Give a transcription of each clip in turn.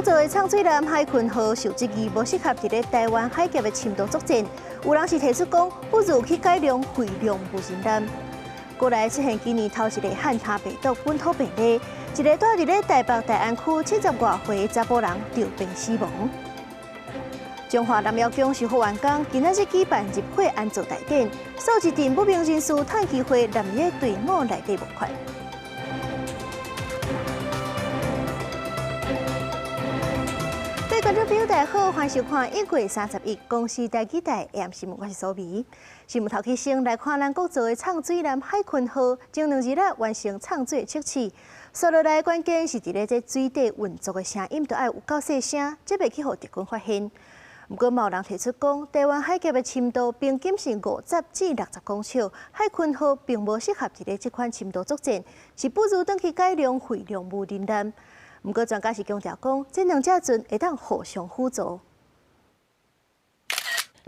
造的畅水南海鲲号受质疑无适合伫咧台湾海峡的深度作战，有人是提出讲不如去改良废量无人舰。过来出现今年头一个汉他病毒本土病例，一个住伫咧台北大安区70外岁查甫人着病死亡。中华南药公是好员工，今仔日举办入会安坐大典，数一阵不明人士趁机会南野队伍内底募款。各位观众朋友，大家好，欢迎收看1月31日公视台记台 AM 新闻，我是苏眉。新闻头起先来看咱国造的畅水南海鲲号，前2日完成畅水的测试。所落来关键是伫咧这水底运作的声音，都要有够细声，才袂去互敌军发现。不过，有人提出讲，台湾海峡的深度平均是50至60公尺，海鲲号并无适合伫咧这款深度作战，是不如转去改良废量无人舰。不过，专家是强调讲，这两只船会当互相辅助。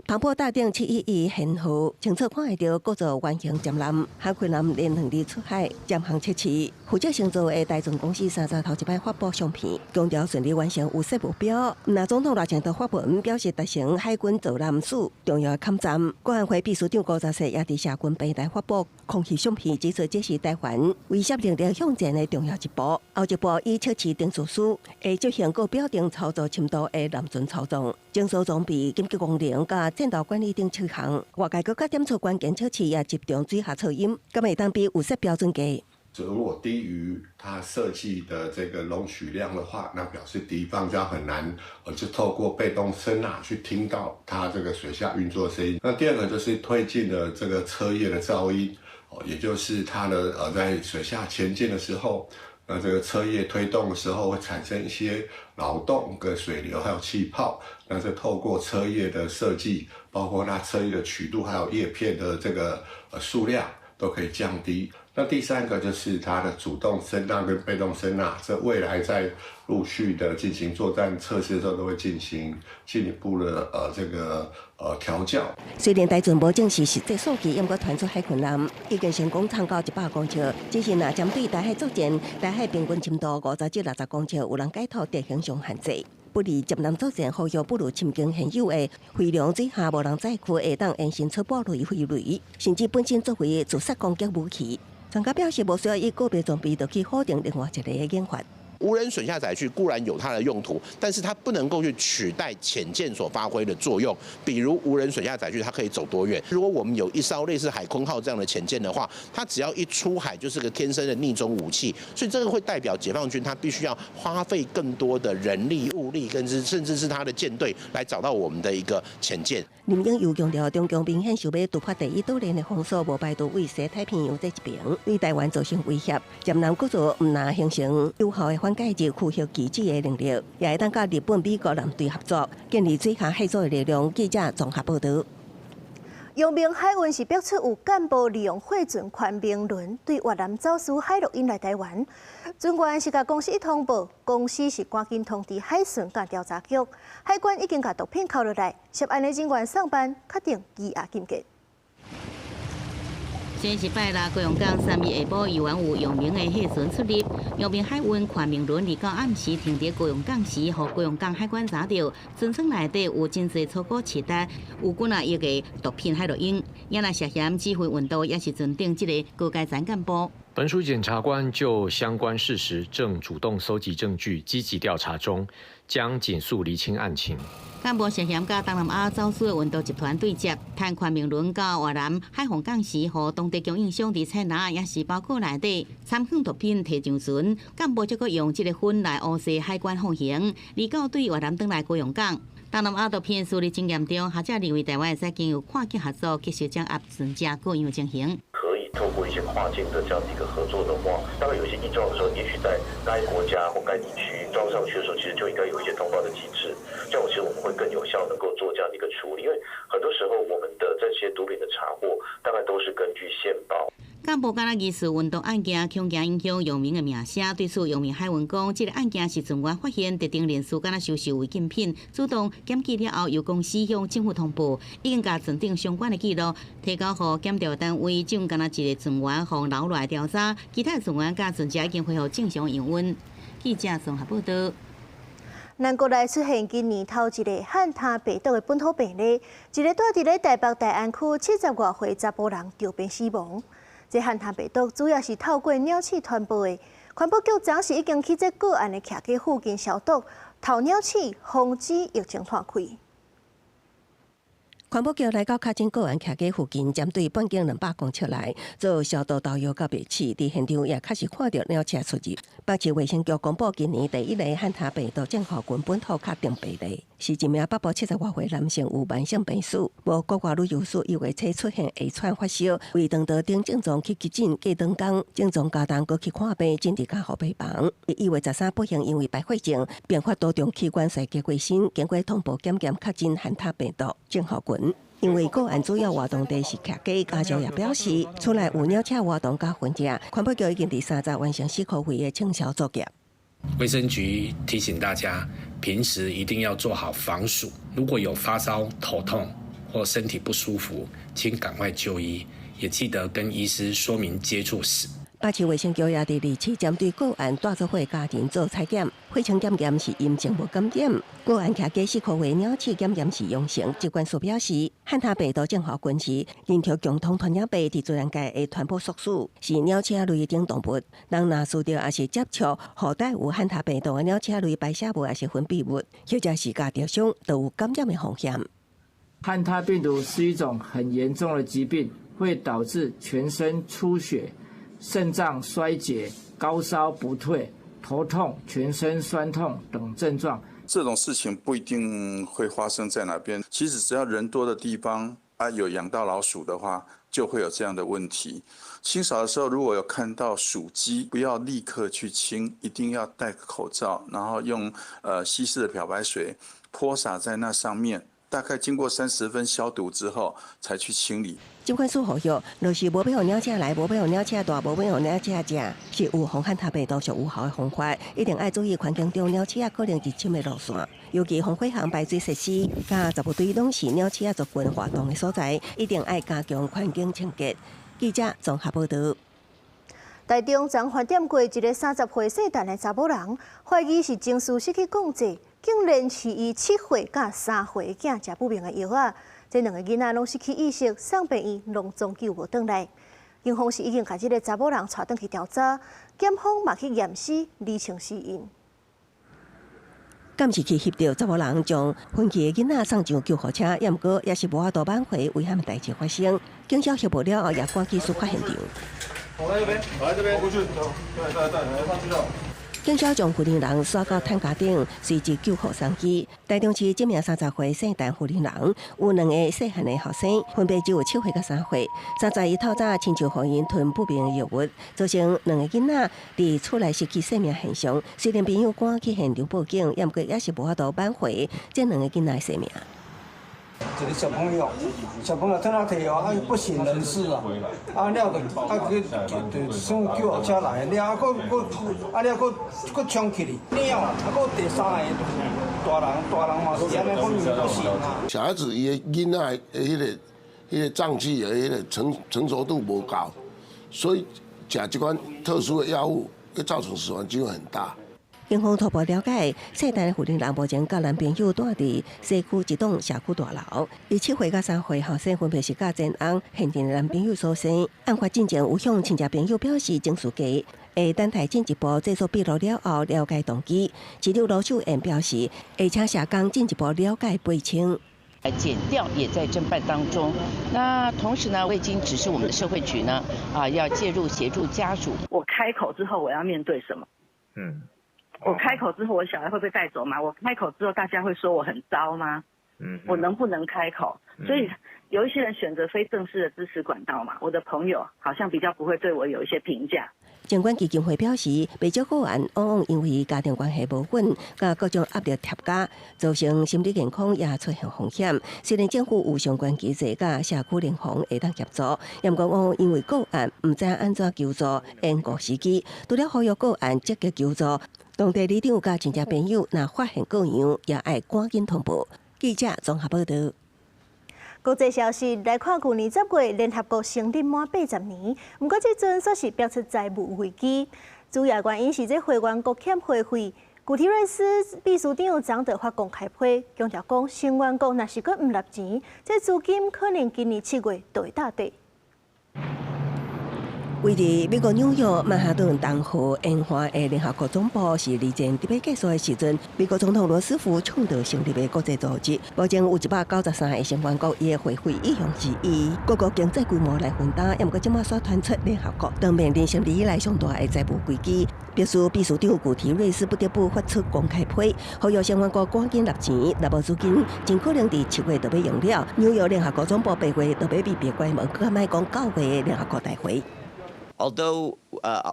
澎湃大顶711舷号，清楚看会到各座圆形舰舰，海鲲舰连2日出海渐行测试。负责乘坐的大船公司3日头一摆发布相片，强调顺利完成有色目标。那总统热情的发文表示达成海军造舰史重要的坎站。国安会秘书长高嘉世也伫社群平台发布空气相片，指出这是台湾威慑能力向前的重要一步。后一步以测试定速师会执行各标定操作深度的舰船操纵、精缩装备、紧急功能甲战斗管理等7项。外界更加点出关键测试也集中水下测音，敢会当比有色标准低。如果低于它设计的这个容许量的话，那表示敌方就很难，就透过被动声呐去听到它这个水下运作的声音。那第二个就是推进了这个车叶的噪音，也就是它的在水下前进的时候，那这个车叶推动的时候会产生一些扰动跟水流还有气泡，那这透过车叶的设计，包括它车叶的曲度还有叶片的这个数量都可以降低。那第三个就是它的主动声呐跟被动声呐，这未来在陆续的进行作战测试的时候，都会进行进一步的调教。虽然大船无证实实际数据，因过传出海鲲舰已经成功撑到100公尺，只是若针对台海作战，台海平均深度50至60公尺，有人解脱地形上限制。不利接南作战，呼吁不如深耕现有的废量水下无人载区，会当延伸出保类飞雷，甚至本身作为自杀攻击武器。专家表示，无需要以个别装备就去否定另外一个研发。无人水下载具固然有它的用途，但是它不能够去取代潜舰所发挥的作用。比如无人水下载具，它可以走多远？如果我们有一艘类似海鲲号这样的潜舰的话，它只要一出海就是个天生的逆中武器，所以这个会代表解放军它必须要花费更多的人力、物力，甚至是它的舰队来找到我们的一个潜舰。林英又强调，中共明显想要突破第一岛链的封锁，无排除为西太平洋这一边对台湾造成威胁。舰南国造毋难形成有效的缓解日区域机制的能力，也会当甲日本、美国舰队合作，建立水下协作的力量。记者综合报道。阳明海运是标出有干部利用货船宽明轮对越南走私海洛因来台湾，船员是甲公司一通报，公司是赶紧通知海巡甲调查局，海关已经甲毒品扣落来，涉案的人员上班确定羁押禁见。今日拜六，高雄港3日下晡，由有阳明的货船出入，阳明海运宽明轮到暗时停伫高雄港时，互高雄港海关查到，船舱内底有真侪粗果切单，有几啊亿个毒品海洛因，也若涉嫌指挥运动，也是船顶这个高阶层干部。本署检察官就相关事实正主动搜集证据，积极调查中，将紧速厘清案情。干部涉嫌甲东南亚走私的运动集团对接，趁宽明轮到越南海防港时，互当地供应商伫菜篮也是包裹内底掺放毒品提上船。干部则阁用这个粉来污洗海关放行，离到对越南转来高雄港。东南亚毒品处理经验中，学者认为台湾会使经由跨境合作，继续将押船加各样进行。透过一些跨境的这样的一个合作的话，当然有一些异状的时候，也许在该国家或该地区装上去的时候，其实就应该有一些通报的机制，这样其实我们会更有效能够做这样的一个处理。因为很多时候我们的这些毒品的查获，大概都是根据线报。干部敢若疑似运动案件恐惊影响阳明的名声，对此阳明海运讲，这个案件是船员发现特定人士敢若收受违禁品，主动检举了后，由公司向政府通报，已经甲船顶相关的记录提交予检调单位，只有敢若一个船员互留来调查，其他船员甲船只已经恢复正常营运。记者综合报道。咱国内出现今年头一个汉他病毒的本土病例，一个住伫咧台北大安区70外岁查甫人就病死亡。这汉他病毒主要是透过鸟鼠传播的。环保局暂时已经去这个案的徛街附近消毒、透鸟鼠，防止疫情扩开。环保局来到卡景个案徛街附近，针对半径200公尺内做消毒导游甲灭鼠，伫现场也确实看到鸟鼠出入。北市卫生局公布今年第一例汉他病毒症候群本土确定病例，是一名北部70外岁男性有慢性病史，无国外旅游史，1月初出现下喘发烧，为长道等症状去急诊，过长工，症状加重，过去看病，进伫加护病房。1月13不幸因为白血症并发多重器官衰竭过身，经过通报检验确诊汉他病毒症候群。因为个案主要活动地是徛街，家属也表示，厝内有鸟鼠活动甲混食，环保局已经第3站完成4科会的清消作业。卫生局提醒大家，平时一定要做好防暑。如果有发烧、头痛或身体不舒服，请赶快就医，也记得跟医师说明接触史。北市卫生局也伫2次针对个案带做伙家庭做采检，血清检验是阴性无感染。个案徛街4科会鸟鼠检验是阳性。疾管署表示，汉他病毒症候群是人畜共同传染病，伫自然界的传播宿主是鸟鼠类等动物。人若输着也是接触携带有汉他病毒的鸟鼠类排泄物也是分泌物，或者是家着伤，都有感染的风险。汉他病毒是一种很严重的疾病，会导致全身出血、肾脏衰竭、高烧不退、头痛、全身酸痛等症状。这种事情不一定会发生在哪边，其实只要人多的地方有养到老鼠的话，就会有这样的问题。清扫的时候，如果有看到鼠迹，不要立刻去清，一定要戴口罩，然后用稀释的漂白水泼洒在那上面。大概经过30分消毒之后，才去清理。疾管署呼吁，若是无要互鸟鼠来，无要互鸟鼠大，无要互鸟鼠食，是预防汉他病毒上有效的方法。一定要注意环境中鸟鼠可能入侵的路线，尤其防火巷排水设施、甲10队拢是鸟鼠族群活动的所在，一定要加强环境清洁。记者综合报道。台中昨发点过一个30岁姓陈的查某人，怀疑是情绪失去控制，竟然饲伊7岁甲3岁囝食不明的药啊！这2个囡仔拢失去意识，送病院拢终究无转来。警方是已经把这个查某人带转去调查，检方嘛去验尸，厘清死因。敢是去翕到查某人将昏去的囡仔送上救护车，也毋过也是无法度挽回遗憾的代志发生。警消协报了后，也赶去事发现场。我在这边，我在这边，过去，走，对，上去了。警消将妇人人刷到坦克顶，随即救护送医。台中市这名30岁姓陈妇人人有2个细汉的后生，分别只有7岁甲3岁。31透早亲像互因吞不明的药物，造成2个囡仔伫厝内失去生命现象。虽然朋友赶去现场报警，也毋过也是无法度挽回这2个囡仔的生命。一个小朋友在那摕哦，不省人事啊！了就送救护车来，了搁冲起哩，了搁第3个大人嘛是安尼，不行啊！小孩子伊个囡仔的迄个脏器的迄个成熟度无高，所以食这款特殊的药物会造成死亡机会很大。警方初步了解，姓陈的妇人人目前甲男朋友住伫西区一栋社区大楼，伊7岁甲3岁后生分别是甲前翁现任男朋友所生。案发进前有向亲戚朋友表示情绪低，会等待进一步制作笔录了后了解动机。市长罗秀燕表示，会请社工进一步了解背景。检调也在侦办当中。那同时呢，未经指示我们的社会局呢，要介入协助家属。我开口之后，我要面对什么？我开口之后，我小孩会被带走吗？我开口之后，大家会说我很糟吗？我能不能开口？所以有一些人选择非正式的支持管道嘛。我的朋友好像比较不会对我有一些评价。监管基金会表示，不少个案往往因为家庭关系无稳，甲各种压力叠加，造成心理健康也出现风险。虽然政府有相关机制甲社区联防会当协助，但往往因为个案唔知安怎求助，延误时机。除了呼吁个案积极求助，当地里长甲亲戚朋友若发现个样，也要赶紧通报。记者综合报道。国际消息来看，去年10月联合国成立满80年，不过这阵说是标出债务危机，主要原因是这会员国欠会费，古提瑞斯秘书长张德发公开批，强调讲，成员国若是阁唔纳钱，这资金可能今年7月就会打底。位于美国纽约曼哈顿东河烟花的联合国总部是二战特别结束的时阵，美国总统罗斯福倡导成立的国际组织，目前有193个成员国，伊的会费意向之一，各国经济规模来分担，也毋过即马所传出联合国当面临成立以来上大的债务危机。秘书长古提瑞斯不得不发出公开批，呼吁成员国赶紧纳钱，若无资金，真可能伫7月就要用了。纽约联合国总部8月就要被别关门，佮卖讲9月联合国大会。Although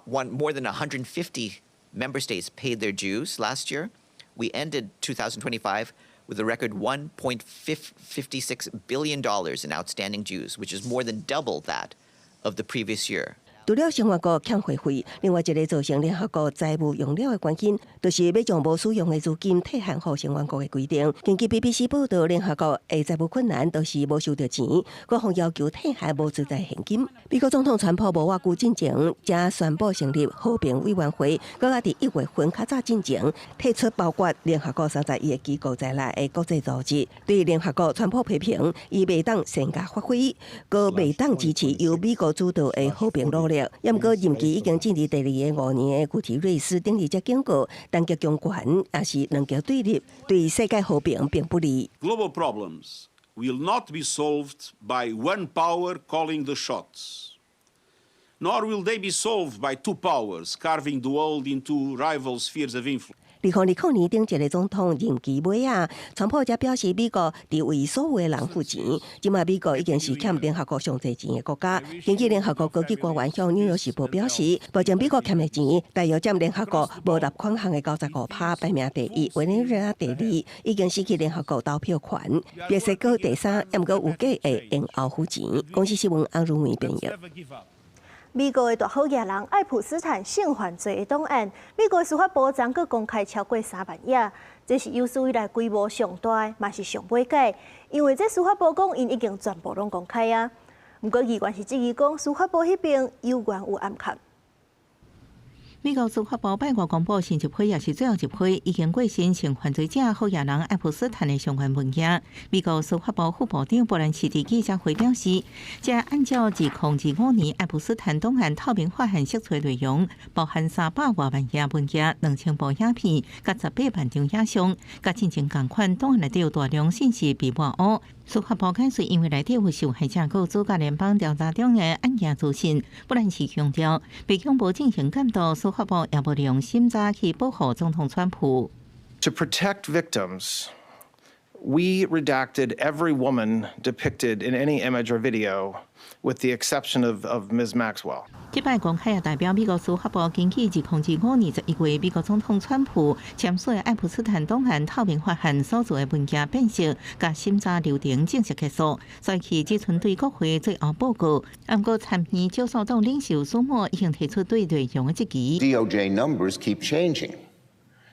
more than 150 member states paid their dues last year, we ended 2025 with a record $1.56 billion in outstanding dues, which is more than double that of the previous year. 除了成员国欠会费，另外一个造成联合国债务用了的关键，就是要将无使用的资金退还给成员国的规定。根据 BBC 报道，联合国的债务困难都是无收到钱，各方要求退还无自在现金。美国总统川普无偌久之前，才宣布成立和平委员会，搁在1月份较早之前提出包括联合国31个机构在内的国际组织。对联合国，川普批评伊未当善加发挥，搁未当支持由美国主导的和平努力。也毋过，任期已经进入第2个5年的古提瑞斯顶日才警告，当局强权也是两极对立，对世界和平并不利。Global problems will not be solved by one power calling the shots, nor will they be solved by two powers carving the world into rival spheres of influence. 2020年顶一个总统任期尾啊，川普才表示美国伫为所有的人付钱。即卖美国已经是欠联合国上侪钱的国家。根据联合国高级官员向《纽约时报》表示，目前美国欠的钱大约占联合国无纳款项的95%，排名第1，委内瑞拉第2，已经失去联合国投票权。墨西哥第3，也毋过有计会延后付钱。公司新闻安如梅编译。美国的大好野人爱普斯坦性犯罪的档案，美国司法部昨个公开超过3万页，这是有史以来规模上大，嘛是上尾改。因为这司法部讲，因已经全部拢公开啊。不过议员是质疑讲，司法部迄边有冤有暗砍。美国司法部8月公布新一批，也是最后一批已经过身性犯罪者好野人爱普斯坦的相关文件。美国司法部副部长布兰奇伫记者会表示，这按照2025年爱普斯坦档案透明化和释出内容，包含300多万页文件、2000部影片、甲18万张影像，甲进前同款档案内底有大量信息被抹黑。司法部解释，因为内底有受害者告主甲联邦调查中的案件资讯，布兰奇强调，北京无进行监督，司法部也无利用审查去保护总统川普。To protect victims, we redacted every woman depicted in any image or video, with the exception of Ms. Maxwell. 这摆公开也代表美国司法部根据2025年11月美国总统川普签署的爱普斯坦档案透明化和所做的文件辨识，甲审查流程正式结束，所以其只存对国会最后报告。不过参议少数党领袖苏默已经提出对内容的质疑。DOJ numbers keep changing.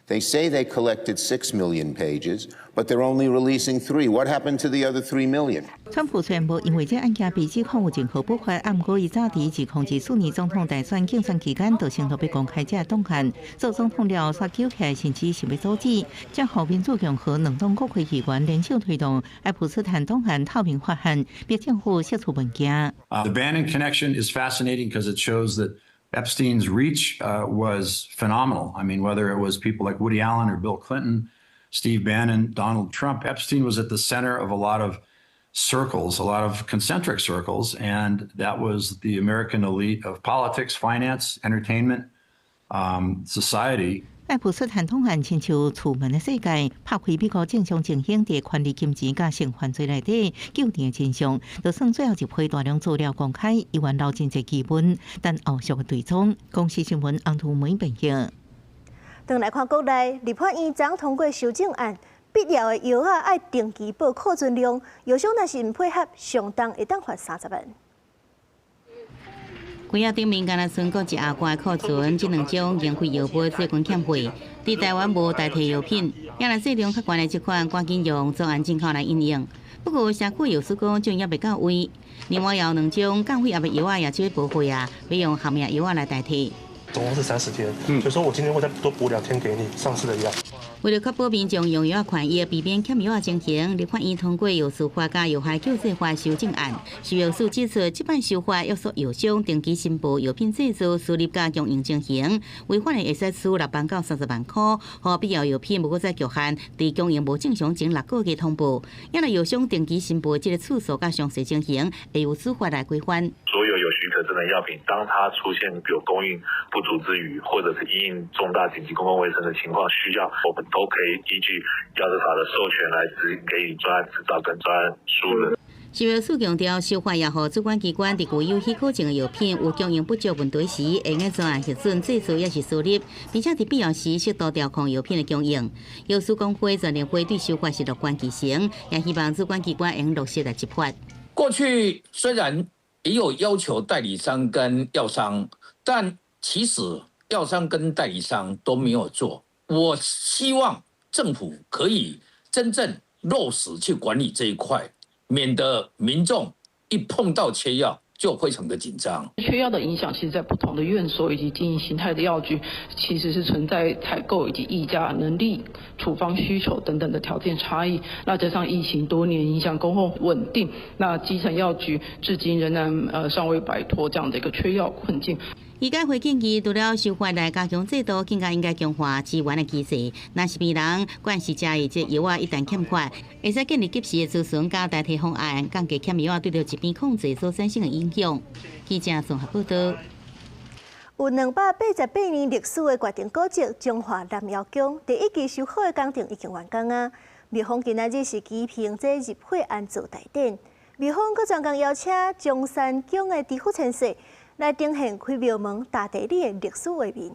They say they collected 6 million pages, but they're only releasing 3. What happened to the other 3 million? 川普虽然无因为这案件被指控有任何不法，不过伊早伫2024年总统大选竞选期间，就承诺要公开这档案。做总统了，煞揪起来，甚至是要阻止，将后民主共和两党国会议员联手推动爱普斯坦档案透明化案，逼政府释出文件。The Bannon connection is fascinating because it shows that Epstein's reach was phenomenal. I mean, whether it was people like Woody Allen or Bill Clinton, Steve Bannon, Donald Trump, Epstein was at the center of a lot of circles, a lot of concentric circles, and that was the American elite of politics, finance, entertainment, society. 爱普斯坦档案亲像楚门的世界，拍开美国正常情形伫权力金钱甲性犯罪内底纠缠的真相。就算最后一批大量资料公开，依然留真侪疑问，但后续的追踪。公司新闻安图梅编译。转来看国内，立法院昨通过修正案，必要的药啊爱定期报库存量，药商若是唔配合，上当会当罚30万。规仔顶面敢若剩过一阿罐库存，这两种研费药品最近欠费，伫台湾无代替药品，也来质量较悬的这款，赶紧用做按进口来应用。不过，社区药师讲，种也未到位，另外有2种降血压的药啊，也少报废啊，要用含药药啊来代替。总共是30天，所以说我今天会再多补2天给你上市的药。为了确保民众用药权益，避免欠药情形，立法院通过药事法甲药害救济法修正案。食药署指出，这版修法约束药商登记申报药品制造、输入甲供应情形，违反的会使处6万到30万块。和必要药品无过再局限，伫供应无正常前6个月通报。因为药商登记申报这个次数甲详细情形，会由司法来规范。所有有许可证的药品，当它出现有供应不足之余，或者是因应重大紧急公共卫生的情况需要，我们都可以依据药事法的授权来给予专案执照跟专案书人。食药署强调，修法也予主管机关伫具有许可证的药品有供应不足问题时，会用专案核准制造也是输入，并且伫必要时适度调控药品的供应。药师工会全联会对修法是乐观其成，也希望主管机关能落实来执法。过去虽然也有要求代理商跟药商，但其实药商跟代理商都没有做。我希望政府可以真正落实去管理这一块，免得民众一碰到缺药就非常的紧张。缺药的影响，其实在不同的院所以及经营形态的药局，其实是存在采购以及议价能力、处方需求等等的条件差异。那加上疫情多年影响供货稳定，那基层药局至今仍然尚未摆脱这样的一个缺药困境。医改会建议，除了修法来加强制度，更加应该强化资源的机制。若是病人管是食的这药一旦欠缺，会使建立及时的咨询加代替方案，降低欠药对着疾病控制所产生的影响。记者综合报道。有288年历史的决定古迹中华南药宫第1期修好的工程已经完工啊！庙方今仔日是举行这入会安坐大典，庙方阁专工邀请中山宫的知府先生来呈现开庙门大地理的历史画面。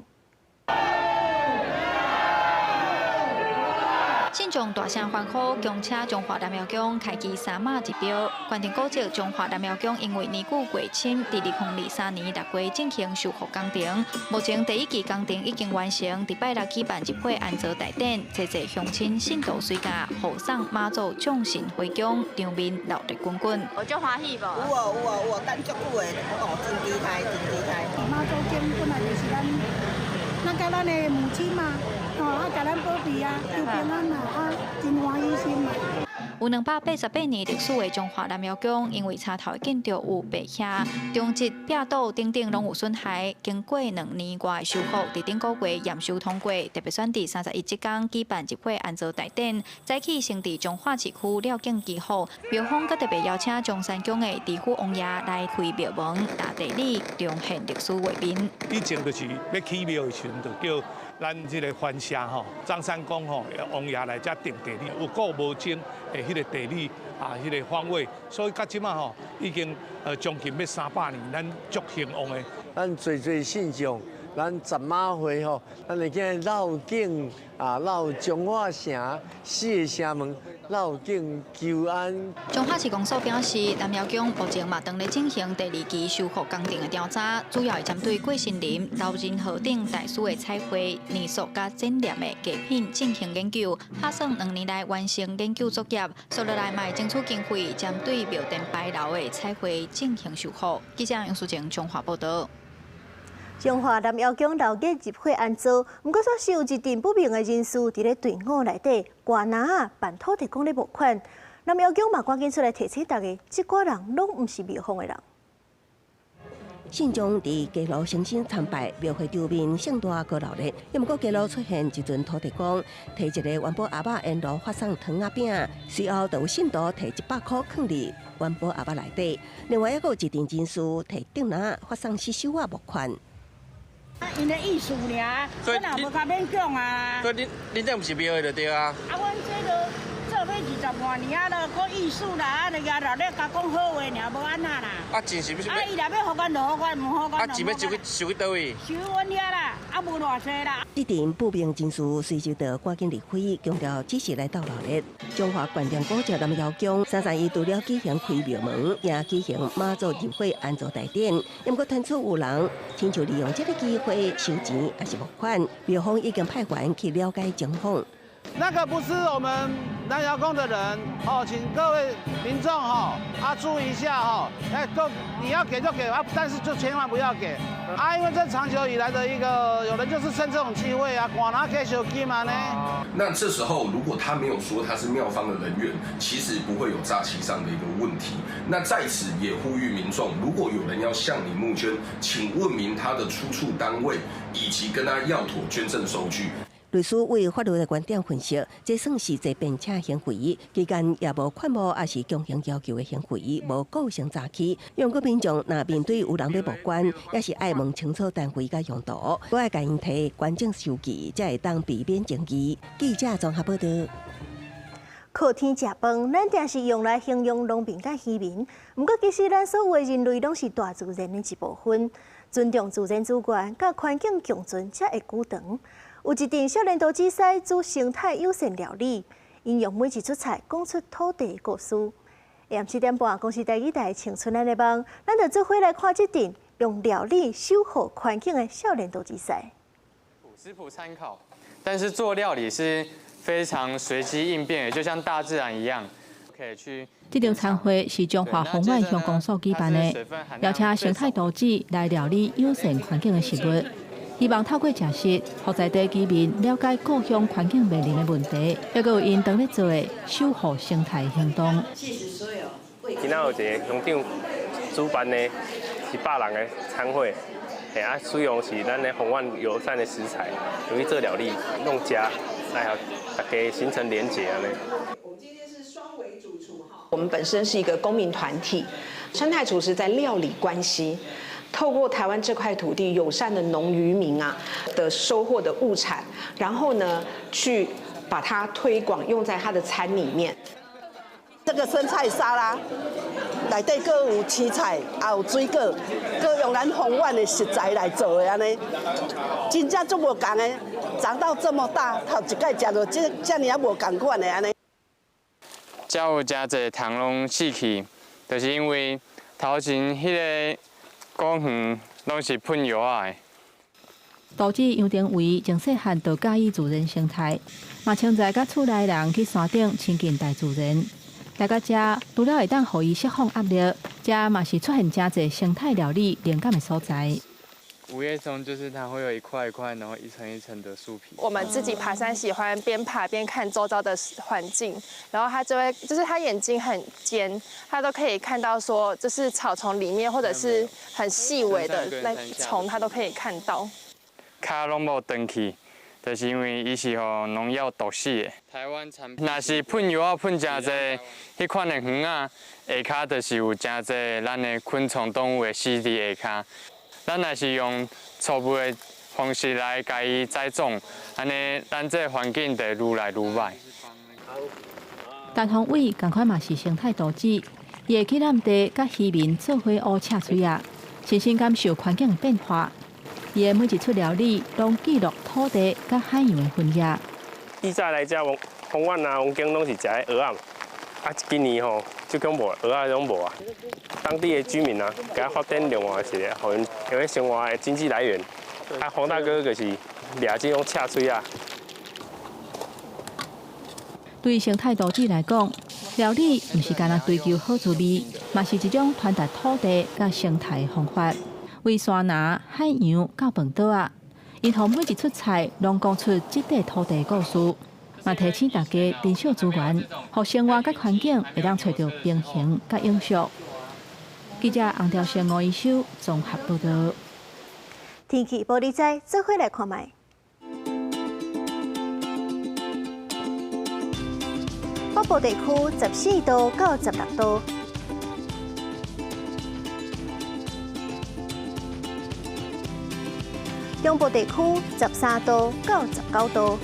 信众大声欢呼，恭请中华南庙宫开基3马一标。关定古迹中华南庙宫因为年久过深，伫2023年6月进行修复工程。目前第1期工程已经完成，伫拜六举办入会安坐大典，济乡亲信徒随驾护送妈祖众神回宫，场面热烈滚滚。有足欢喜无？有，等足久的，真期待。妈祖经本来就是咱甲咱的母亲嘛。甲咱保庇啊，求平安啊，真欢喜心嘛。有288年历史的中华南庙宫，因为插头的建筑有白遐、中脊、壁倒等等拢有损害，经过2年外的修复，伫顶个月验收通过，特别选伫31这天举办入会安坐大典，早起先伫中华市区了境祈福。庙方阁特别邀请中山宫的知府王爷来开庙门，大地理重现历史画面。以前就是要起庙的时阵，就叫咱这个番社中山宫王爷来遮定地理，有够无精的迄个地理迄个方位，所以到即马已经将近要300年，咱足兴旺的。咱最信众，咱十马会咱会见绕境绕中华城4个城门。绕境求安。中华市公所表示，南庙宫目前嘛正在进行第2期修复工程的调查，主要是针对过森林、老人河顶大师的彩绘、泥塑甲展览的艺品进行研究，打算2年内完成研究作业，所落来嘛争取经费，针对庙殿牌楼的彩绘进行修复。记者杨淑静中华报道。中华南药宫6月入会安坐，不过说是有一定不明的人士伫咧队伍内底挂拿办土地公咧募款。南药宫嘛赶紧出来提醒大家，这挂人拢唔是庙方的人。信众伫街路诚心参拜，庙会周面盛大高闹热。要不过街路出现一尊土地公，摕一个元宝阿爸沿路发送糖仔饼，随后就有信徒摕100块放入元宝阿爸内底。另外还有一定人士摕顶拿发送4手募款。因的意思尔，我哪无较勉强啊。所以你这不是庙的就对啊。啊，阮这个做要20多年啊，了个意思啦，就也老咧甲讲好话尔，无安那啦。啊，钱是不是？啊，伊若要互阮就互阮，唔互阮。啊，钱要收去倒位？收阮遐啦，啊无偌济啦。一定不明人士随即就赶紧离开，强调只是来到闹热。中华关键古迹南药宫331除了举行开庙门，也举行妈祖入会安坐大典。不过传出有人请求利用这个机会收钱还是募款，庙方已经派员去了解情况。那个不是我们南瑶宫的人请各位民众注意一下哎，都你要给就给啊，但是就千万不要给。因为这长久以来的一个，有人就是趁这种机会啊，管他给手机嘛呢。那这时候如果他没有说他是妙方的人员，其实不会有诈欺上的一个问题。那在此也呼吁民众，如果有人要向你募捐，请问明他的出处单位，以及跟他要妥捐赠收据。律师为法律的观点分析，这算是一并且行为，期间也无款无也是强行要求的行为，无构成诈欺。用过民众若面对有人要募捐，也是爱问清楚单位甲用途，我爱甲因提完整收据，才会当避免争议。记者综合报道。靠天食饭，咱定是用来形容农民甲渔民。不过，其实咱所有的人类拢是大自然的一部分，尊重自然资源，甲环境共存，才会久长。有一阵少年岛比赛做生态友善料理，因用每一出菜讲出土地的故事。下午4点半，公司第2台青春的梦，咱就做伙来看这阵用料理守护环境的少年岛比赛。食谱参考，但是做料理是非常随机应变的，就像大自然一样，可以去。这场餐会是中华红外乡公所举办的，邀请生态岛主来料理友善环境的食物。希望透过食食，让在地居民了解故乡环境面临的问题，也有因当咧做的守护生态行动。今仔有一个农场主办的100人的餐会，使用是咱的红外友善的食材，用去做料理，弄食来和大家形成连结安尼。我们本身是一个公民团体，生态厨师在料理关系。透过台湾这块土地友善的农渔民的收获的物产，然后呢去把它推广用在他的餐里面。这个生菜沙拉内底各有青菜，也有水果，各用咱红外的食材来做的安尼，真正足无共的，长到这么大，头一摆食到这尔啊无共款的安尼。才有真侪虫拢死去，就是因为头前迄个。果园拢是喷药的。导致杨定伟从细汉就介意自然生态，嘛常在甲厝内人去山顶亲近大自然。来到这，除了会当互伊释放压力，这嘛是出现真侪生态料理灵感的所在。五叶松就是它会有一块一块，然后一层一层的树皮。我们自己爬山喜欢边爬边看周遭的环境，然后他就会，就是他眼睛很尖，他都可以看到说，就是草丛里面或者是很细微的那虫，他都可以看到。卡拢无断去，就是因为伊是互农药毒死的。台湾产品，若是喷药啊喷真侪，迄款的园啊，下骹就是有真侪咱的昆虫动物会死伫下骹。咱若是用初步的方式来甲伊栽种，安尼咱这环境就愈来愈歹。陈宏伟同款嘛是生态导致，伊会去咱地甲渔民做伙乌赤水啊，深深感受环境的变化。伊的每一出料理拢记录土地甲海洋的分野。以前来遮红湾啊、王景拢是食的蚵仔，今年吼就讲无蚵仔拢无啊。当地的居民啊，给他发展另外一个，互因用迄生活的经济来源。黄大哥就是掠这种赤水啊。对生态导致来讲，料理唔是干那追求好滋味，嘛是一种传达土地甲生态的方法。为山拿、海洋到饭岛啊，因互每一出菜拢讲出这块土地故事，嘛提醒大家珍惜资源，互生活甲环境会当找到平衡甲永续。记者洪兆生、吴一修综合报道。天气报你知，做伙来看卖。北部地区14度到16度，中部地区13度到19度，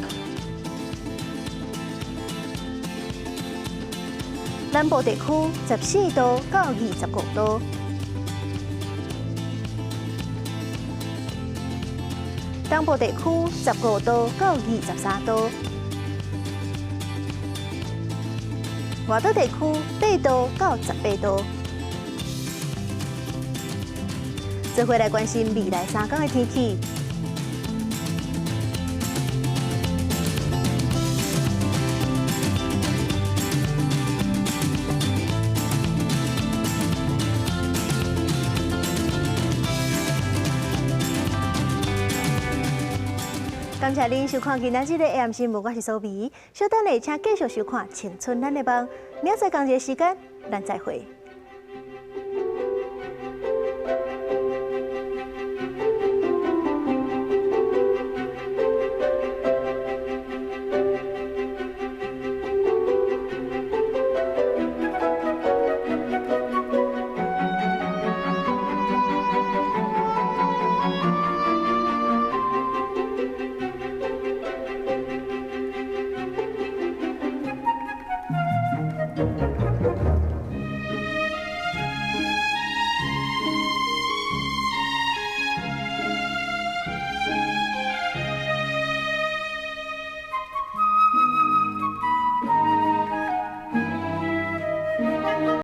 南部地区14度到25度，东部地区15度到23度，外岛地区8度到18度。做伙来关心未来3天的天气。感谢您收看今仔日的 AM 新闻，我是苏眉。稍等下，请继续收看《青春咱的梦》，明仔载同一时间，咱再会。